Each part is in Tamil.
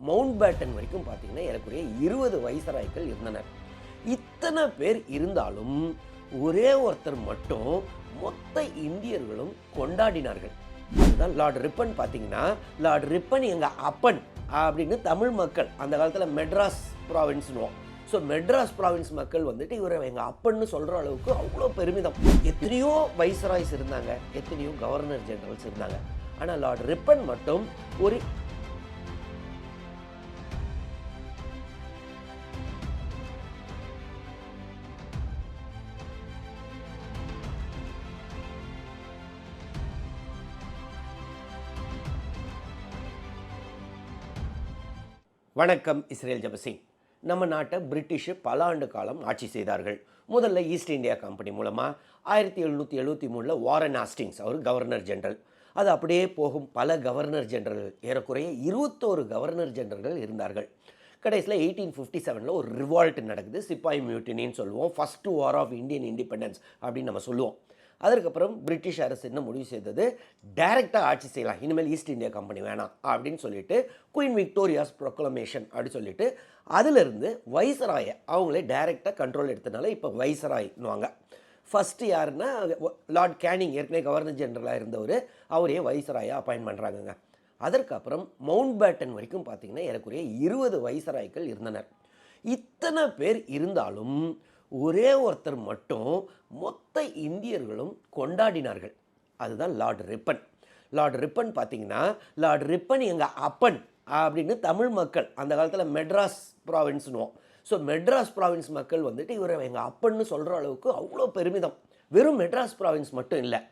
மவுண்ட் பேட்டன் வரைக்கும் பார்த்தீங்கன்னா ஏறக்குறைய 20 வைசராய்கள் இருந்தனர். இத்தனை பேர் இருந்தாலும் ஒரே ஒருத்தர் மட்டும் மொத்த இந்தியர்களும் கொண்டாடினார்கள். அதுதான் லார்ட் ரிப்பன். பார்த்தீங்கன்னா லார்ட் ரிப்பன் எங்கள் அப்பன் அப்படின்னு தமிழ் மக்கள் அந்த காலத்தில் மெட்ராஸ் ப்ராவின்ஸ்னுவோம். ஸோ மெட்ராஸ் ப்ராவின்ஸ் மக்கள் வந்துட்டு இவரை எங்கள் அப்பன்னு சொல்கிற அளவுக்கு அவ்வளோ பெருமிதம். எத்தனையோ வைசராய்ஸ் இருந்தாங்க, எத்தனையோ கவர்னர் ஜெனரல்ஸ் இருந்தாங்க. ஆனால் லார்ட் ரிப்பன் மட்டும் ஒரு வணக்கம். இஸ்ரேல் ஜபசிங். நம்ம நாட்டை பிரிட்டிஷு பல ஆண்டு காலம் ஆட்சி செய்தார்கள். முதல்ல ஈஸ்ட் இந்தியா கம்பெனி மூலமாக 1773 வாரன் ஹாஸ்டிங்ஸ் அவர் கவர்னர் ஜெனரல். அது அப்படியே போகும் பல கவர்னர் ஜெனரல், ஏறக்குறைய 21 கவர்னர் ஜெனரல்கள் இருந்தார்கள். கடைசியில் 1857 ஒரு ரிவால்ட் நடக்குது. சிப்பாய் மியூட்டினின்னு சொல்லுவோம். First war of Indian independence அப்படின்னு நம்ம சொல்லுவோம். அதற்கப்புறம் பிரிட்டிஷ் அரசு என்ன முடிவு செய்தது, டைரெக்டாக ஆட்சி செய்யலாம், இனிமேல் ஈஸ்ட் இந்தியா கம்பெனி வேணாம் அப்படின்னு சொல்லிட்டு குயின் விக்டோரியாஸ் ப்ரொக்ளமேஷன் அப்படின்னு சொல்லிட்டு அதிலிருந்து வைசராயை அவங்களே டைரெக்டாக கண்ட்ரோல் எடுத்தனால இப்போ வைசராய்னுவாங்க. ஃபஸ்ட்டு யாருன்னா லார்ட் கேனிங், ஏற்கனவே கவர்னர் ஜெனரலாக இருந்தவர், அவரே வைசராயை அப்பாயின்ட் பண்ணுறாங்கங்க. அதற்கப்புறம் மவுண்ட் பேட்டன் வரைக்கும் பார்த்தீங்கன்னா ஏறக்குறைய 20 வைசராய்கள் இருந்தனர். இத்தனை பேர் இருந்தாலும் ஒரே ஒருத்தர் மட்டும் மொத்த இந்தியர்களும் கொண்டாடினார்கள். அதுதான் லார்ட் ரிப்பன். லார்ட் ரிப்பன் பார்த்தீங்கன்னா லார்ட் ரிப்பன் எங்கள் அப்பன் அப்படின்னு தமிழ் மக்கள் அந்த காலத்தில் மெட்ராஸ் ப்ராவின்ஸ்னுவோம். ஸோ மெட்ராஸ் ப்ராவின்ஸ் மக்கள் வந்துட்டு இவரை எங்கள் அப்பன்னு சொல்கிற அளவுக்கு அவ்வளோ பெருமிதம். வெறும் மெட்ராஸ் ப்ராவின்ஸ் மட்டும் இல்லை,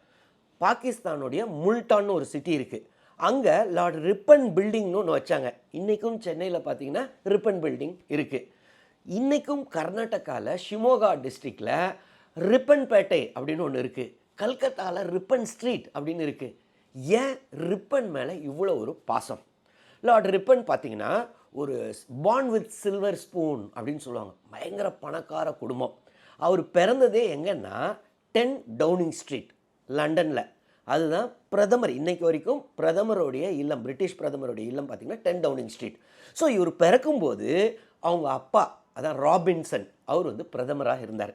பாகிஸ்தானுடைய முல்டான்னு ஒரு சிட்டி இருக்குது, அங்கே லார்ட் ரிப்பன் பில்டிங்னு ஒன்று வச்சாங்க. இன்றைக்கும் சென்னையில் பார்த்தீங்கன்னா ரிப்பன் பில்டிங் இருக்குது. இன்றைக்கும் கர்நாடகாவில் ஷிமோகா டிஸ்ட்ரிக்டில் ரிப்பன்பேட்டை அப்படின்னு ஒன்று இருக்குது. கல்கத்தாவில் ரிப்பன் ஸ்ட்ரீட் அப்படின்னு இருக்குது. ஏன் ரிப்பன் மேலே இவ்வளோ ஒரு பாசம்? லார்ட் ரிப்பன் பார்த்தீங்கன்னா ஒரு பார்ன் வித் சில்வர் ஸ்பூன் அப்படின்னு சொல்லுவாங்க. பயங்கர பணக்கார குடும்பம். அவர் பிறந்ததே எங்கன்னா 10 டவுனிங் ஸ்ட்ரீட் லண்டனில். அதுதான் பிரதமர், இன்றைக்கு வரைக்கும் பிரதமருடைய இல்லம், பிரிட்டிஷ் பிரதமருடைய இல்லம் பார்த்தீங்கன்னா 10 டவுனிங் ஸ்ட்ரீட். ஸோ இவர் பிறக்கும்போது அவங்க அப்பா, அதான் ராபின்சன், அவர் வந்து பிரதமராக இருந்தார்.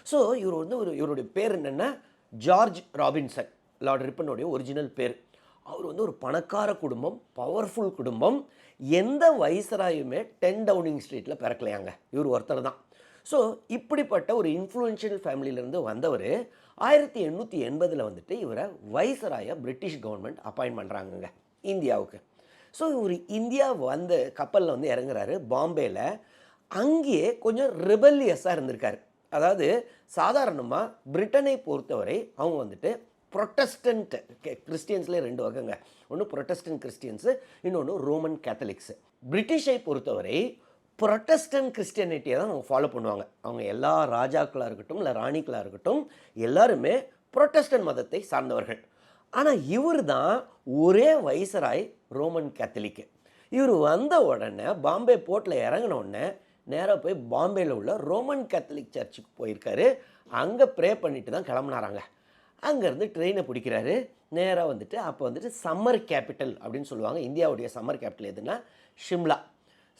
ஸோ இவர் வந்து இவருடைய பேர் என்னென்னா ஜார்ஜ் ராபின்சன், லார்ட் ரிப்பனுடைய ஒரிஜினல் பேர். அவர் வந்து ஒரு பணக்கார குடும்பம், பவர்ஃபுல் குடும்பம். எந்த வைசராயுமே 10 டவுனிங் ஸ்ட்ரீட்டில் பிறக்கலையாங்க, இவர் ஒருத்தர் தான். ஸோ இப்படிப்பட்ட ஒரு இன்ஃப்ளூயன்ஷியல் ஃபேமிலியிலேருந்து வந்தவர் 1880 வந்துட்டு இவரை வைசராயை பிரிட்டிஷ் கவர்மெண்ட் அப்பாயின்ட் பண்ணுறாங்கங்க இந்தியாவுக்கு. ஸோ இவர் இந்தியா வந்து கப்பலில் வந்து இறங்குறாரு பாம்பேயில். அங்கேயே கொஞ்சம் ரிபல்லியஸாக இருந்திருக்காரு. அதாவது சாதாரணமாக பிரிட்டனை பொறுத்தவரை அவங்க வந்துட்டு ப்ரொட்டஸ்டன்ட் கிறிஸ்டியன்ஸ்லேயே 2 வகைங்க. ஒன்று ப்ரொட்டஸ்டன்ட் கிறிஸ்டியன்ஸு, இன்னொன்று ரோமன் கேத்தலிக்ஸு. பிரிட்டிஷை பொறுத்தவரை ப்ரொட்டஸ்டன்ட் கிறிஸ்டியனிட்டியை தான் அவங்க ஃபாலோ பண்ணுவாங்க. அவங்க எல்லா ராஜாக்களாக இருக்கட்டும் இல்லை ராணிக்களாக இருக்கட்டும் எல்லாருமே ப்ரொட்டஸ்டன்ட் மதத்தை சார்ந்தவர்கள். ஆனால் இவர் தான் ஒரே வைசராய் ரோமன் கேத்தலிக்கு. இவர் வந்த உடனே பாம்பே போர்ட்டில் இறங்கின உடனே நேராக போய் பாம்பேயில் உள்ள ரோமன் கேத்தலிக் சர்ச்சுக்கு போயிருக்காரு. அங்கே ப்ரே பண்ணிட்டு தான் கிளம்புனாராங்க. அங்கேருந்து ட்ரெயினை பிடிக்கிறாரு. நேராக வந்துட்டு அப்போ வந்துட்டு சம்மர் கேபிட்டல் அப்படின்னு சொல்லுவாங்க. இந்தியாவுடைய சம்மர் கேபிட்டல் எதுனா ஷிம்லா.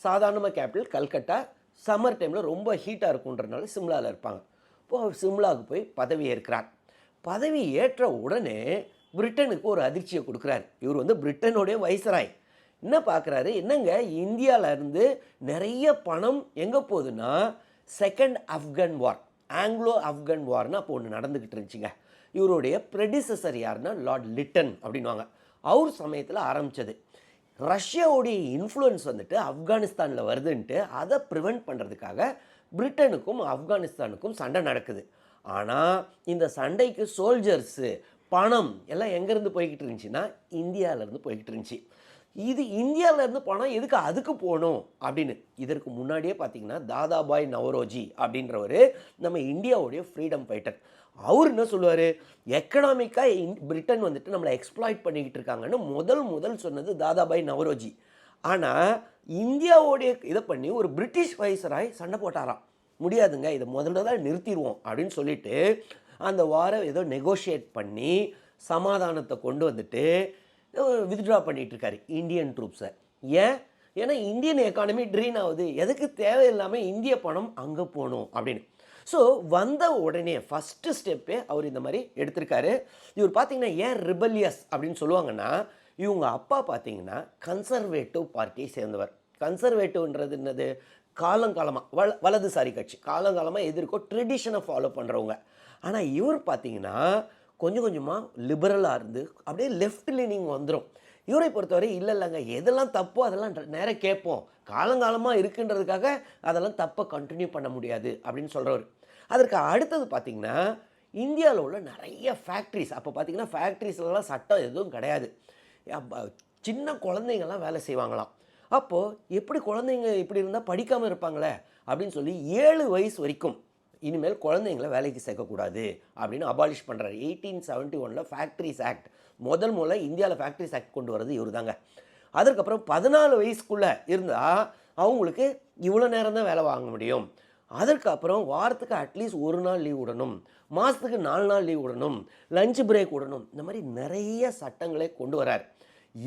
சாதாரணமாக கேபிட்டல் கல்கட்டா. சம்மர் டைமில் ரொம்ப ஹீட்டாக இருக்குன்றதுனால சிம்லாவில் இருப்பாங்க. இப்போது சிம்லாவுக்கு போய் பதவி ஏற்கிறார். பதவி ஏற்ற உடனே பிரிட்டனுக்கு ஒரு அதிர்ச்சியை கொடுக்குறாரு. இவர் வந்து பிரிட்டனுடைய வைசராய். என்ன பார்க்குறாரு, என்னங்க இந்தியாவிலேருந்து நிறைய பணம் எங்கே போகுதுன்னா செகண்ட் ஆப்கன் வார், ஆங்கிலோ ஆப்கன் வார்னு அப்போ ஒன்று நடந்துக்கிட்டு இருந்துச்சுங்க. இவருடைய ப்ரெடிசஸர் யாருன்னா லார்ட் லிட்டன் அப்படின்வாங்க. அவர் சமயத்தில் ஆரம்பித்தது. ரஷ்யாவுடைய இன்ஃப்ளூயன்ஸ் வந்துட்டு ஆப்கானிஸ்தானில் வருதுன்ட்டு அதை ப்ரிவெண்ட் பண்ணுறதுக்காக பிரிட்டனுக்கும் ஆப்கானிஸ்தானுக்கும் சண்டை நடக்குது. ஆனால் இந்த சண்டைக்கு சோல்ஜர்ஸு, பணம் எல்லாம் எங்கேருந்து போய்கிட்டு இருந்துச்சுன்னா இந்தியாவிலேருந்து போய்கிட்டு இருந்துச்சு. இது இந்தியாவிலேருந்து பணம் எதுக்கு அதுக்கு போகணும் அப்படின்னு. இதற்கு முன்னாடியே பார்த்தீங்கன்னா தாதாபாய் நவரோஜி அப்படின்றவர் நம்ம இந்தியாவுடைய ஃப்ரீடம் ஃபைட்டர். அவர் என்ன சொல்லுவார், எக்கனாமிக்காக பிரிட்டன் வந்துட்டு நம்மளை எக்ஸ்ப்ளாய்ட் பண்ணிக்கிட்டு இருக்காங்கன்னு முதல் சொன்னது தாதாபாய் நவரோஜி. ஆனால் இந்தியாவுடைய இதை பண்ணி ஒரு பிரிட்டிஷ் வைசராய் சண்டை போட்டாராம். முடியாதுங்க, இதை முதல்ல தான் நிறுத்திடுவோம் அப்படின்னு சொல்லிட்டு அந்த வாரம் ஏதோ நெகோஷியேட் பண்ணி சமாதானத்தை கொண்டு வந்துட்டு வித்ட்ரா பண்ணிகிட்டு இருக்காரு இந்தியன் ட்ரூப்ஸை. ஏன், ஏன்னா இந்தியன் எக்கானமி ட்ரீன் ஆகுது, எதுக்கு தேவையில்லாமல் இந்திய பணம் அங்கே போகணும் அப்படின்னு. ஸோ வந்த உடனே ஃபஸ்ட்டு ஸ்டெப்பே அவர் இந்த மாதிரி எடுத்திருக்காரு. இவர் பார்த்தீங்கன்னா ஏன் ரிபல்லியஸ் அப்படின்னு சொல்லுவாங்கன்னா, இவங்க அப்பா பார்த்தீங்கன்னா கன்சர்வேட்டிவ் பார்ட்டியை சேர்ந்தவர். கன்சர்வேட்டிவ்ன்றது என்னது? காலங்காலமாக வலதுசாரி கட்சி, காலங்காலமாக எதிர்க்கோ ட்ரெடிஷனை ஃபாலோ பண்ணுறவங்க. ஆனால் இவர் பார்த்தீங்கன்னா கொஞ்சம் கொஞ்சமாக லிபரலாக இருந்து அப்படியே லெஃப்ட் லீனிங் வந்துடும். இவரை பொறுத்தவரை இல்லைங்க, எதெல்லாம் தப்போ அதெல்லாம் நேராக கேட்போம், காலங்காலமாக இருக்குன்றதுக்காக அதெல்லாம் தப்பை கண்டினியூ பண்ண முடியாது அப்படின்னு சொல்கிறவர். அதற்கு அடுத்தது பார்த்திங்கன்னா, இந்தியாவில் உள்ள நிறைய ஃபேக்ட்ரிஸ், அப்போ பார்த்திங்கன்னா ஃபேக்ட்ரிஸ்லாம் சட்டம் எதுவும் கிடையாது, சின்ன குழந்தைங்கள்லாம் வேலை செய்வாங்களாம். அப்போது எப்படி குழந்தைங்க இப்படி இருந்தால் படிக்காமல் இருப்பாங்களே அப்படின்னு சொல்லி 7 வயசு வரைக்கும் இனிமேல் குழந்தைங்களை வேலைக்கு சேர்க்கக்கூடாது அப்படின்னு அபாலிஷ் பண்ணுறாரு. 1871 ஃபேக்ட்ரிஸ் ஆக்ட், முதல் இந்தியாவில் ஃபேக்ட்ரிஸ் ஆக்ட் கொண்டு வரது இவர் தாங்க. அதற்கப்புறம் 14 வயசுக்குள்ளே இருந்தால் அவங்களுக்கு இவ்வளோ நேரம் தான் வேலை வாங்க முடியும். அதற்கப்புறம் வாரத்துக்கு அட்லீஸ்ட் 1 நாள் லீவ் விடணும், மாதத்துக்கு 4 நாள் லீவ் விடணும், லஞ்ச் பிரேக் விடணும். இந்த மாதிரி நிறைய சட்டங்களை கொண்டு வரார்.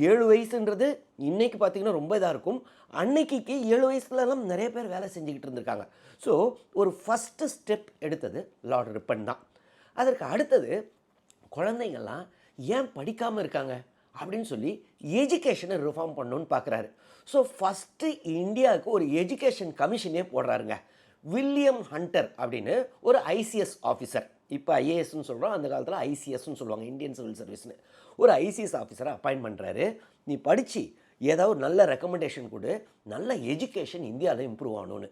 7 வயசுன்றது இன்றைக்கி பார்த்திங்கன்னா ரொம்ப இதாக இருக்கும். அன்னைக்கு 7 வயசுலலாம் நிறைய பேர் வேலை செஞ்சுக்கிட்டு இருந்திருக்காங்க. ஸோ ஒரு ஃபஸ்ட்டு ஸ்டெப் எடுத்தது லார்ட் ரிப்பன் தான். அதற்கு அடுத்தது குழந்தைங்கள்லாம் ஏன் படிக்காமல் இருக்காங்க அப்படின்னு சொல்லி எஜுகேஷனை ரிஃபார்ம் பண்ணணுன்னு பார்க்குறாரு. ஸோ ஃபஸ்ட்டு இந்தியாவுக்கு ஒரு எஜுகேஷன் கமிஷனே போடுறாருங்க. வில்லியம் ஹண்டர் அப்படின்னு ஒரு ஐசிஎஸ் ஆஃபீஸர், இப்போ ஐஏஎஸ்ன்னு சொல்கிறோம், அந்த காலத்தில் ஐசிஎஸ்ன்னு சொல்லுவாங்க, இந்தியன் சிவில் சர்வீஸ்னு. ஒரு ஐசிஎஸ் ஆஃபீஸரை அப்பாயின்ட் பண்ணுறாரு. நீ படித்து ஏதாவது நல்ல ரெக்கமெண்டேஷன் கொடு, நல்ல எஜுகேஷன் இந்தியாவில் இம்ப்ரூவ் ஆகணும்னு.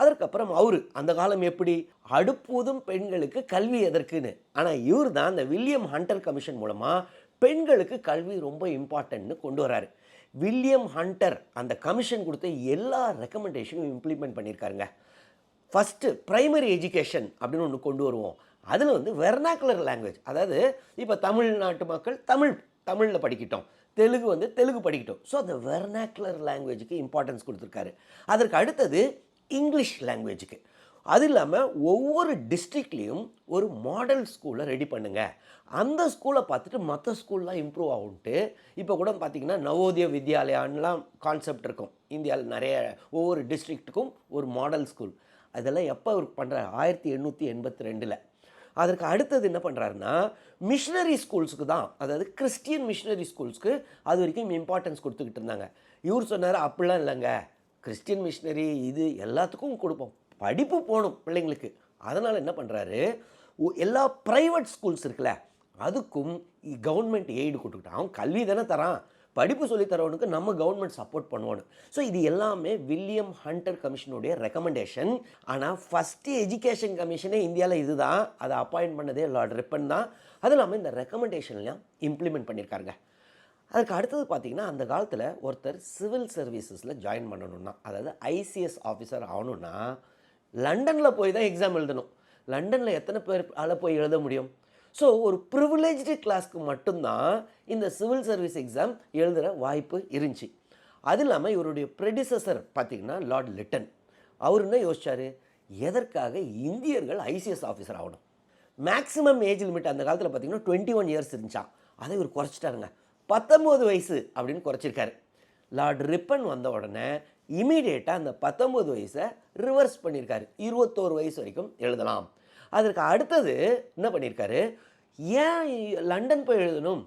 அதற்கப்புறம் அவர் அந்த காலம் எப்படி அடுப்பூதும் பெண்களுக்கு கல்வி எதற்குன்னு, ஆனால் இவர் தான் அந்த வில்லியம் ஹண்டர் கமிஷன் மூலமாக பெண்களுக்கு கல்வி ரொம்ப இம்பார்ட்டன்ட்னு கொண்டு வராரு. வில்லியம் ஹண்டர் அந்த கமிஷன் கொடுத்த எல்லா ரெக்கமெண்டேஷனும் இம்ப்ளிமெண்ட் பண்ணியிருக்காருங்க. ஃபஸ்ட்டு ப்ரைமரி எஜுகேஷன் அப்படின்னு ஒன்று கொண்டு வருவோம். அதில் வெர்னாக்குலர் லாங்குவேஜ், அதாவது இப்போ தமிழ்நாட்டு மக்கள் தமிழில் படிக்கட்டும், தெலுங்கு படிக்கட்டும். ஸோ அந்த வெர்னாக்குலர் லாங்குவேஜுக்கு இம்பார்ட்டன்ஸ் கொடுத்துருக்காரு. அதற்கு அடுத்தது இங்கிலீஷ் லாங்குவேஜுக்கு. அது இல்லாமல் ஒவ்வொரு டிஸ்ட்ரிக்ட்லேயும் ஒரு மாடல் ஸ்கூலை ரெடி பண்ணுங்கள், அந்த ஸ்கூலை பார்த்துட்டு மற்ற ஸ்கூல்லாம் இம்ப்ரூவ் ஆகும்ட்டு. இப்போ கூட பார்த்திங்கன்னா நவோதய வித்யாலயான்லாம் கான்செப்ட் இருக்கும் இந்தியாவில். நிறைய ஒவ்வொரு டிஸ்ட்ரிக்ட்டுக்கும் ஒரு மாடல் ஸ்கூல். அதெல்லாம் எப்போ அவர் பண்ணுறாரு? 1882. அதற்கு அடுத்தது என்ன பண்ணுறாருன்னா, மிஷினரி ஸ்கூல்ஸுக்கு தான், அதாவது கிறிஸ்டியன் மிஷினரி ஸ்கூல்ஸ்க்கு அது வரைக்கும் இம்பார்ட்டன்ஸ் கொடுத்துக்கிட்டு இருந்தாங்க. இவர் சொன்னார் அப்படிலாம் இல்லைங்க, கிறிஸ்டியன் மிஷினரி இது எல்லாத்துக்கும் கொடுப்போம், படிப்பு போகணும் பிள்ளைங்களுக்கு. அதனால் என்ன பண்ணுறாரு, எல்லா ப்ரைவேட் ஸ்கூல்ஸ் இருக்குல்ல அதுக்கும் கவர்மெண்ட் எய்டு கொடுத்துக்கிட்டான். அவன் கல்வி தானே தரான், படிப்பு சொல்லித்தரவனுக்கு நம்ம கவர்மெண்ட் சப்போர்ட் பண்ணுவோன்னு. ஸோ இது எல்லாமே வில்லியம் ஹண்டர் கமிஷனுடைய ரெக்கமெண்டேஷன். ஆனால் ஃபஸ்ட்டு எஜுகேஷன் கமிஷனே இந்தியாவில் இது தான், அதை அப்பாயின்ட் பண்ணதே லார்ட் ரிப்பன் தான். அது இல்லாமல் இந்த ரெக்கமெண்டேஷன்லாம் இம்ப்ளிமெண்ட் பண்ணியிருக்காருங்க. அதுக்கு அடுத்தது பார்த்திங்கன்னா, அந்த காலத்தில் ஒருத்தர் சிவில் சர்வீசஸில் ஜாயின் பண்ணணுன்னா, அதாவது ஐசிஎஸ் ஆஃபீஸர் ஆகணுன்னா லண்டனில் போய் தான் எக்ஸாம் எழுதணும். லண்டனில் எத்தனை பேர் போய் எழுத முடியும்? ஸோ ஒரு ப்ரிவிலேஜ்டு கிளாஸ்க்கு மட்டும்தான் இந்த சிவில் சர்வீஸ் எக்ஸாம் எழுதுகிற வாய்ப்பு இருந்துச்சு. அது இல்லாமல் இவருடைய ப்ரெடிசஸர் பார்த்திங்கன்னா லார்ட் லிட்டன், அவர் என்ன யோசிச்சார், எதற்காக இந்தியர்கள் ஐசிஎஸ் ஆஃபீஸர் ஆகணும்? மேக்ஸிமம் ஏஜ் லிமிட் அந்த காலத்தில் பார்த்திங்கன்னா 21 இயர்ஸ் இருந்துச்சான். அதை இவர் குறைச்சிட்டாருங்க, 19 வயசு அப்படின்னு குறைச்சிருக்காரு. லார்ட் ரிப்பன் வந்த உடனே இமீடியட்டாக அந்த 19 வயசை ரிவர்ஸ் பண்ணியிருக்காரு, 21 வயசு வரைக்கும் எழுதலாம். அதற்கு அடுத்தது என்ன பண்ணியிருக்காரு, ஏன் லண்டன் போய் எழுதணும்,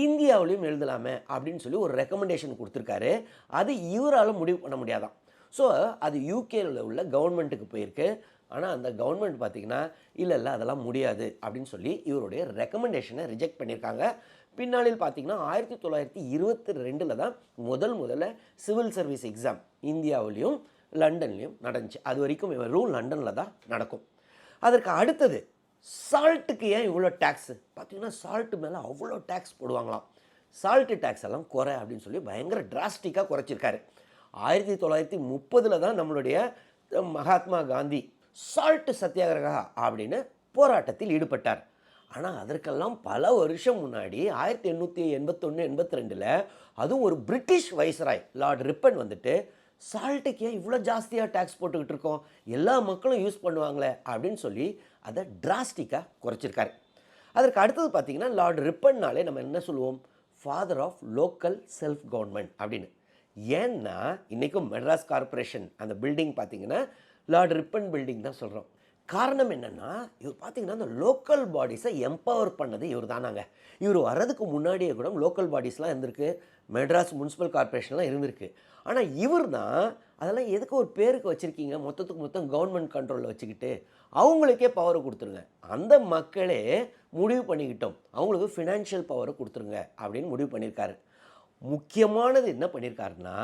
இந்தியாவிலையும் எழுதலாமே அப்படின்னு சொல்லி ஒரு ரெக்கமெண்டேஷன் கொடுத்துருக்காரு. அது இவரால் முடிவு பண்ண முடியாதான். ஸோ அது யூகேயில் உள்ள கவர்மெண்ட்டுக்கு போயிருக்கு. ஆனால் அந்த கவர்மெண்ட் பார்த்திங்கன்னா இல்லை அதெல்லாம் முடியாது அப்படின்னு சொல்லி இவருடைய ரெக்கமெண்டேஷனை ரிஜெக்ட் பண்ணியிருக்காங்க. பின்னாளில் பார்த்திங்கன்னா 1922 தான் முதல்ல சிவில் சர்வீஸ் எக்ஸாம் இந்தியாவிலையும் லண்டன்லேயும் நடந்துச்சு. அது வரைக்கும் வெறும் லண்டனில் தான் நடக்கும். அதற்கு அடுத்தது சால்ட்டுக்கு ஏன் இவ்வளோ டேக்ஸு? பார்த்திங்கன்னா சால்ட்டு மேலே அவ்வளோ டேக்ஸ் போடுவாங்களாம். சால்ட்டு டேக்ஸ் எல்லாம் குறை அப்படின்னு சொல்லி பயங்கர டிராஸ்டிக்காக குறைச்சிருக்காரு. 1930 தான் நம்மளுடைய மகாத்மா காந்தி சால்ட்டு சத்தியாகிரகா அப்படின்னு போராட்டத்தில் ஈடுபட்டார். ஆனால் அதற்கெல்லாம் பல வருஷம் முன்னாடி 1881-82 அதுவும் ஒரு பிரிட்டிஷ் வைஸ்ராய் லார்ட் ரிப்பன் சால்ட்டுக்கு ஏன் இவ்வளோ ஜாஸ்தியாக டேக்ஸ் போட்டுக்கிட்டு இருக்கோம், எல்லா மக்களும் யூஸ் பண்ணுவாங்களே அப்படின்னு சொல்லி அதை டிராஸ்டிக்காக குறைச்சிருக்காரு. அதற்கு அடுத்தது பார்த்திங்கன்னா லார்ட் ரிப்பன்னாலே நம்ம என்ன சொல்லுவோம், father of local self government அப்படின்னு. ஏன்னா இன்றைக்கும் மெட்ராஸ் கார்ப்பரேஷன் அந்த பில்டிங் பார்த்தீங்கன்னா லார்ட் ரிப்பன் பில்டிங் தான் சொல்கிறோம். காரணம் என்னென்னா, இவர் பார்த்தீங்கன்னா அந்த லோக்கல் பாடிஸை எம்பவர் பண்ணது இவர் தானாங்க. இவர் வர்றதுக்கு முன்னாடியே கூட லோக்கல் பாடிஸ்லாம் இருந்திருக்கு, மெட்ராஸ் முனிசிபல் கார்ப்பரேஷன்லாம் இருந்திருக்கு. ஆனால் இவர் தான் அதெல்லாம் எதுக்கு ஒரு பேருக்கு வச்சுருக்கீங்க, மொத்தத்துக்கு மொத்தம் கவர்மெண்ட் கண்ட்ரோலில் வச்சுக்கிட்டு அவங்களுக்கே பவரை கொடுத்துருங்க, அந்த மக்களே முடிவு பண்ணிக்கிட்டோம், அவங்களுக்கு ஃபினான்ஷியல் பவரை கொடுத்துருங்க அப்படின்னு முடிவு பண்ணியிருக்காரு. முக்கியமானது என்ன பண்ணியிருக்காருன்னா,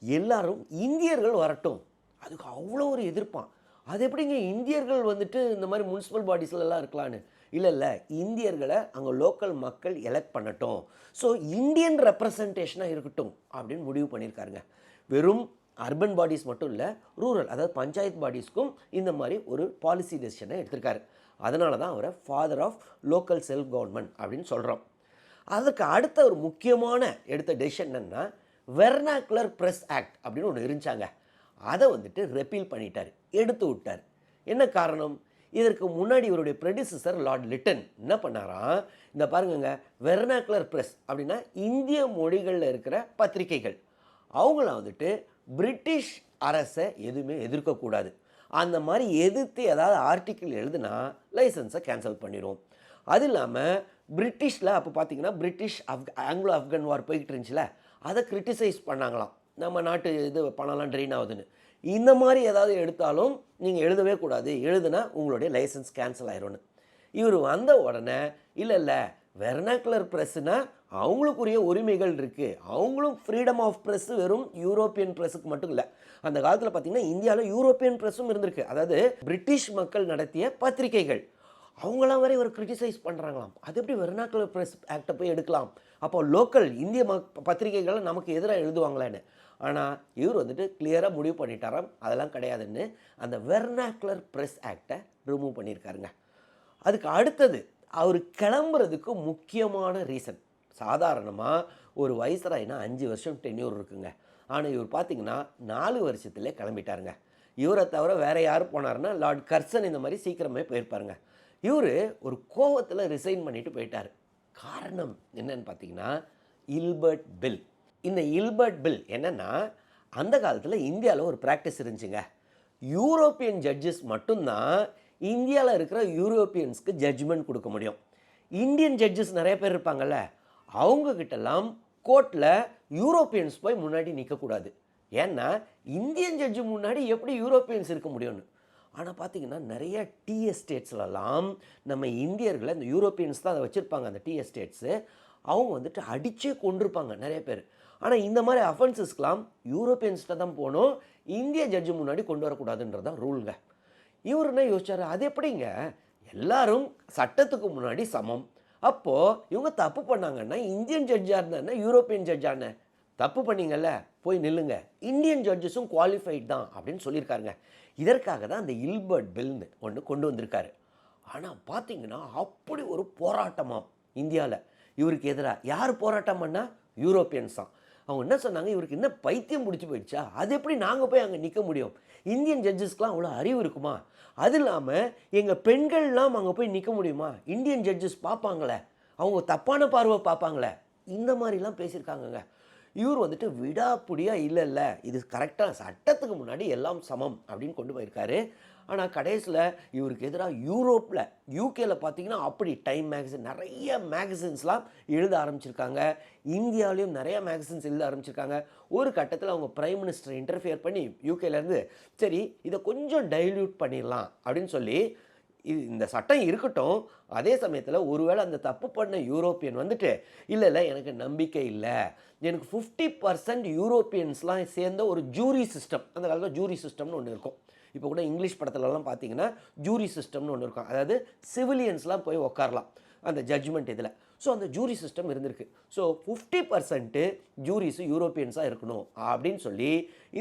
எல்லாரும் இந்தியர்கள் வரட்டும், அதுக்கு அவ்வளோ ஒரு எதிர்ப்பான். அது எப்படிங்க இந்தியர்கள் வந்துட்டு இந்த மாதிரி முனிசிபல் பாடிஸ்லலாம் இருக்கலான்னு? இல்லை இந்தியர்களை அங்கே லோக்கல் மக்கள் எலெக்ட் பண்ணட்டும், ஸோ இந்தியன் ரெப்ரசன்டேஷனாக இருக்கட்டும் அப்படின்னு முடிவு பண்ணியிருக்காருங்க. வெறும் அர்பன் பாடிஸ் மட்டும் இல்லை, ரூரல் அதாவது பஞ்சாயத்து பாடிஸ்க்கும் இந்த மாதிரி ஒரு பாலிசி டெசிஷனை எடுத்திருக்காரு. அதனால தான் அவரை father of local self government அப்படின்னு சொல்கிறோம். அதுக்கு அடுத்த ஒரு முக்கியமான எடுத்த டெசிஷன் என்னென்னா, வெர்னாக்குலர் ப்ரெஸ் ஆக்ட் அப்படின்னு ஒன்று இருந்துச்சாங்க. அதை வந்துட்டு ரெப்பீல் பண்ணிட்டார், எடுத்து விட்டார். என்ன காரணம்? இதற்கு முன்னாடி இவருடைய ப்ரெடிசஸர் லார்ட் லிட்டன் என்ன பண்ணாராம், இந்த பாருங்கங்க, வெர்னாக்குலர் ப்ரெஸ் அப்படின்னா இந்திய மொழிகளில் இருக்கிற பத்திரிகைகள், அவங்கள வந்துட்டு பிரிட்டிஷ் அரசை எதுவுமே எதிர்க்கக்கூடாது. அந்த மாதிரி எதிர்த்து ஏதாவது ஆர்டிக்கிள் எழுதுனா லைசன்ஸை கேன்சல் பண்ணிடும். அது இல்லாமல் பிரிட்டிஷில் அப்போ பார்த்தீங்கன்னா பிரிட்டிஷ் ஆங்கிலோ ஆப்கன் வார் போய்கிட்டு இருந்துச்சுல, அதை கிரிட்டிசைஸ் பண்ணாங்களாம், நம்ம நாட்டு இது பணம்லாம் ட்ரெயின் ஆகுதுன்னு. இந்த மாதிரி ஏதாவது எடுத்தாலும் நீங்கள் எழுதவே கூடாது, எழுதுனா உங்களுடைய லைசன்ஸ் கேன்சல் ஆயிரும்னு. இவர் வந்த உடனே இல்லை வெர்னாக்குலர் ப்ரெஸ்ஸுனா அவங்களுக்குரிய உரிமைகள் இருக்குது, அவங்களும் ஃப்ரீடம் ஆஃப் ப்ரெஸ் வெறும் யூரோப்பியன் ப்ரெஸ்ஸுக்கு மட்டும் இல்லை. அந்த காலத்தில் பார்த்திங்கன்னா இந்தியாவில் யூரோப்பியன் ப்ரெஸ்ஸும் இருந்திருக்கு, அதாவது பிரிட்டிஷ் மக்கள் நடத்திய பத்திரிகைகள், அவங்களாம் வரை இவர் கிரிட்டிசைஸ் பண்ணுறாங்களாம். அது எப்படி வெர்னாக்குலர் ப்ரெஸ் ஆக்டை போய் எடுக்கலாம், அப்போ லோக்கல் இந்திய பத்திரிகைகளை நமக்கு எதிராக எழுதுவாங்களான்னு. ஆனால் இவர் வந்துட்டு கிளியராக முடிவு பண்ணிட்டாராம், அதெல்லாம் கிடையாதுன்னு அந்த வெர்னாக்குலர் ப்ரெஸ் ஆக்டை ரிமூவ் பண்ணியிருக்காருங்க. அதுக்கு அடுத்தது அவர் கிளம்புறதுக்கு முக்கியமான ரீசன், சாதாரணமாக ஒரு வைஸ்ராய்னா 5 வருஷம் டென்யூர் இருக்குங்க. ஆனால் இவர் பார்த்திங்கன்னா 4 வருஷத்துலேயே கிளம்பிட்டாருங்க. இவரை தவிர வேறு யார் போனார்னா லார்ட் கர்சன் இந்த மாதிரி சீக்கிரமே போயிருப்பாருங்க. இவர் ஒரு கோவத்தில் ரிசைன் பண்ணிவிட்டு போயிட்டார். காரணம் என்னன்னு பார்த்தீங்கன்னா இல்பர்ட் பில். இந்த இல்பர்ட் பில் என்னென்னா, அந்த காலத்தில் இந்தியாவில் ஒரு ப்ராக்டிஸ் இருந்துச்சுங்க, யூரோப்பியன் ஜட்ஜஸ் மட்டும்தான் இந்தியாவில் இருக்கிற யூரோப்பியன்ஸ்க்கு ஜட்ஜ்மெண்ட் கொடுக்க முடியும். இந்தியன் ஜட்ஜஸ் நிறைய பேர் இருப்பாங்கள்ல, அவங்கக்கிட்டலாம் கோர்ட்டில் யூரோப்பியன்ஸ் போய் முன்னாடி நிற்கக்கூடாது. ஏன்னா இந்தியன் ஜட்ஜு முன்னாடி எப்படி யூரோப்பியன்ஸ் இருக்க முடியும்னு. ஆனால் பார்த்தீங்கன்னா நிறைய டீ எஸ்டேட்ஸ்லாம் நம்ம இந்தியர்களை, இந்த யூரோப்பியன்ஸ் தான் அதை வச்சுருப்பாங்க, அந்த டீ எஸ்டேட்ஸு, அவங்க வந்துட்டு அடித்தே கொண்டிருப்பாங்க நிறைய பேர். ஆனால் இந்த மாதிரி அஃபென்சஸ்க்கெலாம் யூரோப்பியன்ஸ்கிட்ட தான் போகணும், இந்திய ஜட்ஜு முன்னாடி கொண்டு வரக்கூடாதுன்றது தான் ரூலுங்க. இவர் என்ன யோசிச்சார், அது எப்படிங்க, எல்லாரும் சட்டத்துக்கு முன்னாடி சமம், அப்போது இவங்க தப்பு பண்ணாங்கன்னா இந்தியன் ஜட்ஜாக இருந்தானே யூரோப்பியன் ஜட்ஜான, தப்பு பண்ணிங்கல்ல போய் நில்லுங்க, இந்தியன் ஜட்ஜஸும் குவாலிஃபைட் தான் அப்படின்னு சொல்லியிருக்காருங்க. இதற்காக தான் அந்த இல்பர்ட் பில்னு ஒன்று கொண்டு வந்திருக்காரு. ஆனால் பார்த்தீங்கன்னா அப்படி ஒரு போராட்டமாம் இந்தியாவில் இவருக்கு எதிராக. யார் போராட்டம் பண்ணால் யூரோப்பியன்ஸ் தான். அவங்க என்ன சொன்னாங்க, இவருக்கு என்ன பைத்தியம் பிடிச்சி போயிடுச்சா, அது எப்படி நாங்கள் போய் அங்கே நிற்க முடியும், இந்தியன் ஜட்ஜஸ்க்கெலாம் அவ்வளோ அறிவு இருக்குமா, அது இல்லாமல் எங்கள் பெண்கள்லாம் அங்கே போய் நிற்க முடியுமா, இந்தியன் ஜட்ஜஸ் பார்ப்பாங்களே, அவங்க தப்பான பார்வை பார்ப்பாங்களே, இந்த மாதிரிலாம் பேசியிருக்காங்கங்க. இவர் வந்துட்டு விடாப்புடியாக இல்லை இது கரெக்டாக சட்டத்துக்கு முன்னாடி எல்லாம் சமம் அப்படின்னு கொண்டு போயிருக்காரு. ஆனால் கடைசியில் இவருக்கு எதிராக யூரோப்பில், யூகேயில் பார்த்தீங்கன்னா அப்படி டைம் மேகசின், நிறைய மேகசின்ஸ்லாம் எழுத ஆரம்பிச்சிருக்காங்க. இந்தியாவிலையும் நிறைய மேகசின்ஸ் எழுத ஆரம்பிச்சிருக்காங்க. ஒரு கட்டத்தில் அவங்க பிரைம் மினிஸ்டர் இன்டர்ஃபியர் பண்ணி யூகேலேருந்து சரி இதை கொஞ்சம் டைல்யூட் பண்ணிடலாம் அப்படின்னு சொல்லி, இந்த சட்டம் இருக்கட்டும், அதே சமயத்தில் ஒருவேளை அந்த தப்பு பண்ண யூரோப்பியன் வந்துட்டு இல்லை எனக்கு நம்பிக்கை இல்லை, எனக்கு 50% யூரோப்பியன்ஸ்லாம் சேர்ந்த ஒரு ஜூரி சிஸ்டம், அந்த காலத்தில் ஜூரி சிஸ்டம்னு ஒன்று இருக்கும், இப்போ கூட இங்கிலீஷ் படத்துலலாம் பார்த்தீங்கன்னா ஜூரி சிஸ்டம்னு ஒன்று இருக்கும், அதாவது சிவிலியன்ஸ்லாம் போய் உட்காரலாம் அந்த ஜட்ஜ்மெண்ட் இதில். ஸோ அந்த ஜூரி சிஸ்டம் இருந்திருக்கு. ஸோ 50% ஜூரிஸு யூரோப்பியன்ஸாக இருக்கணும் அப்படின்னு சொல்லி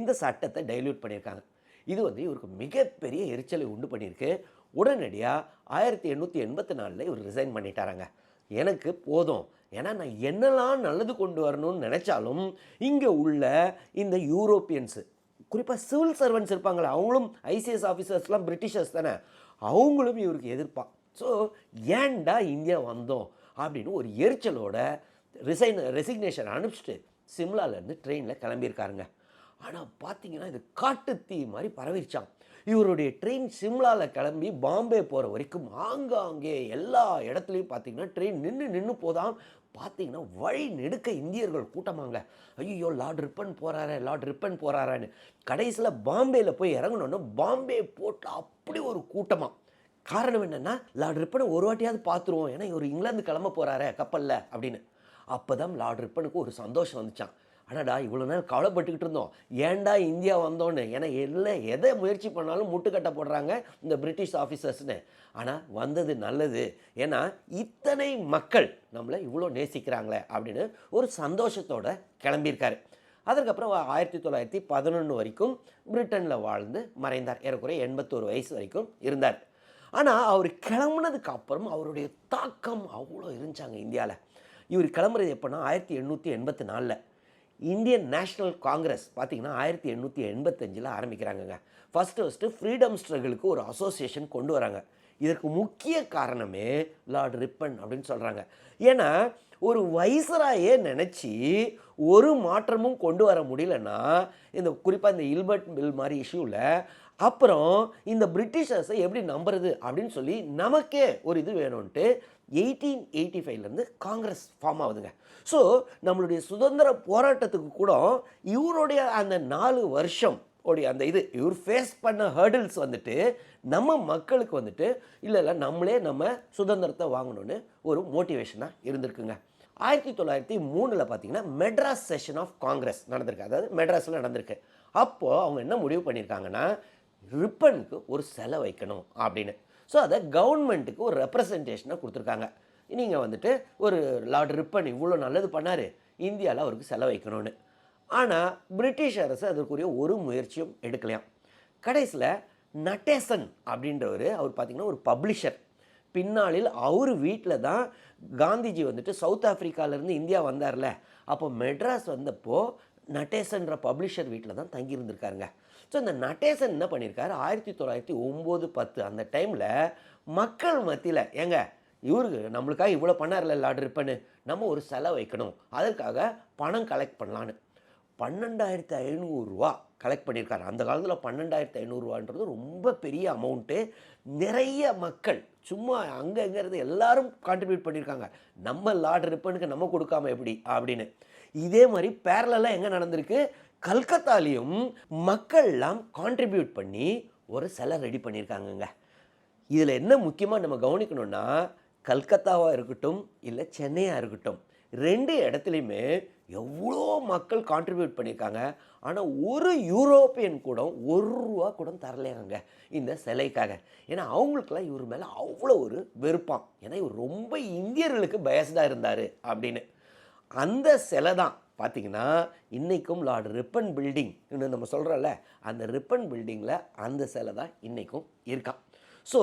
இந்த சட்டத்தை டைல்யூட் பண்ணியிருக்காங்க. இது வந்து இவருக்கு மிகப்பெரிய எரிச்சலை உண்டு பண்ணியிருக்கு. உடனடியாக 1884 இவர் ரிசைன் பண்ணிட்டாராங்க. எனக்கு போதும், ஏன்னா நான் என்னெல்லாம் நல்லது கொண்டு வரணும்னு நினச்சாலும் இங்கே உள்ள இந்த யூரோப்பியன்ஸு, குறிப்பாக சிவில் சர்வன்ட்ஸ் இருப்பாங்களே, அவங்களும் ஐசிஎஸ் ஆஃபீஸர்ஸ்லாம் பிரிட்டிஷர்ஸ் தானே, அவங்களும் இவருக்கு எதிர்ப்பான். ஸோ ஏன்டா இந்தியா வந்தோம் அப்படின்னு ஒரு எரிச்சலோட ரெசிக்னேஷன் அனுப்பிச்சிட்டு சிம்லாலேருந்து ட்ரெயினில் கிளம்பியிருக்காருங்க. ஆனால் பார்த்தீங்கன்னா இது காட்டு தீ மாதிரி பரவிருச்சான். இவருடைய ட்ரெயின் சிம்லாவில் கிளம்பி பாம்பே போகிற வரைக்கும் ஆங்காங்கே எல்லா இடத்துலையும் பார்த்தீங்கன்னா ட்ரெயின் நின்று போதான். பார்த்தீங்கன்னா வழி நெடுக்க இந்தியர்கள் கூட்டமாங்க. ஐயோ லார்ட் ரிப்பன் போகிறாரு, லார்ட் ரிப்பன் போகிறாரான்னு. கடைசியில் பாம்பேயில் போய் இறங்கணுன்னு பாம்பே போட்டு அப்படி ஒரு கூட்டமாக. காரணம் என்னென்னா, லார்ட் ரிப்பனை ஒரு வாட்டியாவது பார்த்துருவோம், ஏன்னா இவர் இங்கிலாந்து கிளம்ப போகிறாரு கப்பலில் அப்படின்னு. அப்போ தான் லார்ட் ரிப்பனுக்கு ஒரு சந்தோஷம் வந்துச்சான். அடடா இவ்வளோ நேரம் கவலைப்பட்டுக்கிட்டு இருந்தோம், ஏன்டா இந்தியா வந்தோன்னு. ஏன்னா எதை முயற்சி பண்ணாலும் முட்டுக்கட்டை போடுறாங்க இந்த பிரிட்டிஷ் ஆஃபீஸர்ஸ்னு. ஆனால் வந்தது நல்லது, ஏன்னா இத்தனை மக்கள் நம்மளை இவ்வளோ நேசிக்கிறாங்களே அப்படின்னு ஒரு சந்தோஷத்தோடு கிளம்பியிருக்காரு. அதுக்கப்புறம் 1911 வரைக்கும் பிரிட்டனில் வாழ்ந்து மறைந்தார். ஏறக்குறைய 81 வயசு வரைக்கும் இருந்தார். ஆனால் அவர் கிளம்புனதுக்கு அப்புறம் அவருடைய தாக்கம் அவ்வளோ இருந்துச்சாங்க இந்தியாவில். இவர் கிளம்புறது எப்போனா 1884. இந்தியன் நேஷ்னல் காங்கிரஸ் பார்த்திங்கன்னா 1885 ஆரம்பிக்கிறாங்கங்க. ஃபஸ்ட்டு ஃப்ரீடம் ஸ்ட்ரகிளுக்கு ஒரு அசோசியேஷன் கொண்டு வராங்க. இதற்கு முக்கிய காரணமே லார்ட் ரிப்பன் அப்படின்னு சொல்கிறாங்க. ஏன்னா ஒரு வைசராயே நினச்சி ஒரு மாற்றமும் கொண்டு வர முடியலன்னா, இந்த குறிப்பாக இந்த இல்பர்ட் பில் மாதிரி இஷ்யூவில் அப்புறம் இந்த பிரிட்டிஷர்ஸை எப்படி நம்புறது அப்படின்னு சொல்லி நமக்கே ஒரு இது வேணும்ன்ட்டு 1885 காங்கிரஸ் ஃபார்ம் ஆகுதுங்க. ஸோ நம்மளுடைய சுதந்திர போராட்டத்துக்கு கூட இவருடைய அந்த 4 வருஷம் உடைய அந்த இவர் ஃபேஸ் பண்ண ஹர்டில்ஸ் வந்துட்டு நம்ம மக்களுக்கு வந்துட்டு இல்லை நம்மளே நம்ம சுதந்திரத்தை வாங்கணும்னு ஒரு மோட்டிவேஷனாக இருந்திருக்குங்க. 1903 பார்த்தீங்கன்னா மெட்ராஸ் செஷன் ஆஃப் காங்கிரஸ் நடந்திருக்கு. அதாவது மெட்ராஸில் நடந்திருக்கு. அப்போது அவங்க என்ன முடிவு பண்ணியிருக்காங்கன்னா, ரிப்பனுக்கு ஒரு சிலை வைக்கணும் அப்படின்னு. ஸோ அதை கவர்மெண்ட்டுக்கு ஒரு ரெப்ரசன்டேஷனை கொடுத்துருக்காங்க. நீங்கள் வந்துட்டு ஒரு லார்ட் ரிப்பன் இவ்வளோ நல்லது பண்ணார், இந்தியாவில் அவருக்கு சிலை வைக்கணும்னு. ஆனால் பிரிட்டிஷ் அரசு அதற்குரிய ஒரு முயற்சியும் எடுக்கலையாம். கடைசியில் நடேசன் அப்படின்றவர், அவர் பார்த்திங்கன்னா ஒரு பப்ளிஷர். பின்னாளில் அவர் வீட்டில் தான் காந்திஜி வந்துட்டு சவுத் ஆஃப்ரிக்காவிலேருந்து இந்தியா வந்தார்ல, அப்போ மெட்ராஸ் வந்தப்போ நடேசன்ற பப்ளிஷர் வீட்டில் தான் தங்கியிருந்திருக்காருங்க. ஸோ இந்த நடேசன் என்ன பண்ணியிருக்காரு, 1909-10 அந்த டைமில் மக்கள் மத்தியில் ஏங்க இவருக்கு நம்மளுக்காக இவ்வளோ பண்ணார்ல லார்ட் ரிப்பனு, நம்ம ஒரு சிலை வைக்கணும், அதற்காக பணம் கலெக்ட் பண்ணலான்னு 12,500 கலெக்ட் பண்ணியிருக்காரு. அந்த காலத்தில் 12,500 ரொம்ப பெரிய அமௌண்ட்டு. நிறைய மக்கள் சும்மா அங்கே இங்கிறது எல்லாரும் கான்ட்ரிபியூட் பண்ணியிருக்காங்க. நம்ம லார்ட் ரிப்பனுக்கு நம்ம கொடுக்காம எப்படி அப்படின்னு. இதே மாதிரி பேரலெல்லாம் எங்கே நடந்திருக்கு, கல்கத்தாலையும் மக்கள்லாம் கான்ட்ரிபியூட் பண்ணி ஒரு சிலை ரெடி பண்ணியிருக்காங்கங்க. இதில் என்ன முக்கியமாக நம்ம கவனிக்கணும்னா, கல்கத்தாவாக இருக்கட்டும் இல்லை சென்னையாக இருக்கட்டும், 2 இடத்துலையுமே எவ்வளோ மக்கள் கான்ட்ரிபியூட் பண்ணியிருக்காங்க. ஆனால் ஒரு யூரோப்பியன் கூட ₹1 கூட தரலையாங்க இந்த சிலைக்காக. ஏன்னா அவங்களுக்கெல்லாம் இவர் மேலே அவ்வளோ ஒரு வெறுப்பான். ஏன்னா இவர் ரொம்ப இந்தியர்களுக்கு பயஸ்டாக இருந்தார் அப்படின்னு. அந்த சிலை தான் பார்த்திங்கன்னா இன்றைக்கும் லார்ட் ரிப்பன் பில்டிங் இன்னும் நம்ம சொல்கிறோம்ல, அந்த ரிப்பன் பில்டிங்கில் அந்த சிலை தான் இன்றைக்கும் இருக்கான். ஸோ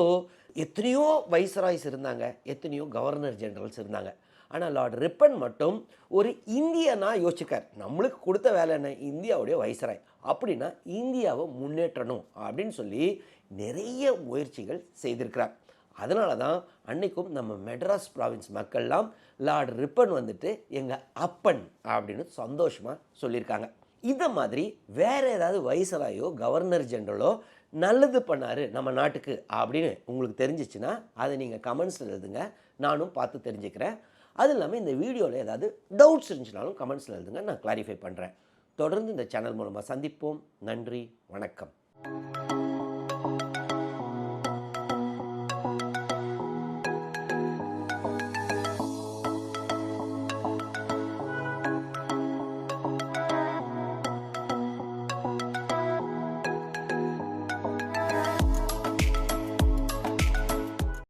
எத்தனையோ வைஸ்ராய்ஸ் இருந்தாங்க, எத்தனையோ கவர்னர் ஜெனரல்ஸ் இருந்தாங்க. ஆனால் லார்ட் ரிப்பன் மட்டும் ஒரு இந்தியனாக யோசிச்சுக்கார். நம்மளுக்கு கொடுத்த வேலை என்ன, இந்தியாவுடைய வைஸ்ராய், அப்படின்னா இந்தியாவை முன்னேற்றணும் அப்படின்னு சொல்லி நிறைய முயற்சிகள் செய்திருக்கிறார். அதனால தான் அன்றைக்கும் நம்ம மெட்ராஸ் ப்ராவின்ஸ் மக்கள்லாம் லார்ட் ரிப்பன் வந்துட்டு எங்கள் அப்பன் அப்படின்னு சந்தோஷமாக சொல்லியிருக்காங்க. இந்த மாதிரி வேறு ஏதாவது வைஸ்ராயோ கவர்னர் ஜெனரலோ நல்லது பண்ணார் நம்ம நாட்டுக்கு அப்படின்னு உங்களுக்கு தெரிஞ்சிச்சுன்னா அதை நீங்கள் கமெண்ட்ஸில் எழுதுங்க, நானும் பார்த்து தெரிஞ்சுக்கிறேன். அது இல்லாமல் இந்த வீடியோவில் ஏதாவது டவுட்ஸ் இருந்துச்சுனாலும் கமெண்ட்ஸில் எழுதுங்க, நான் கிளாரிஃபை பண்ணுறேன். தொடர்ந்து இந்த சேனல் மூலமாக சந்திப்போம். நன்றி, வணக்கம்.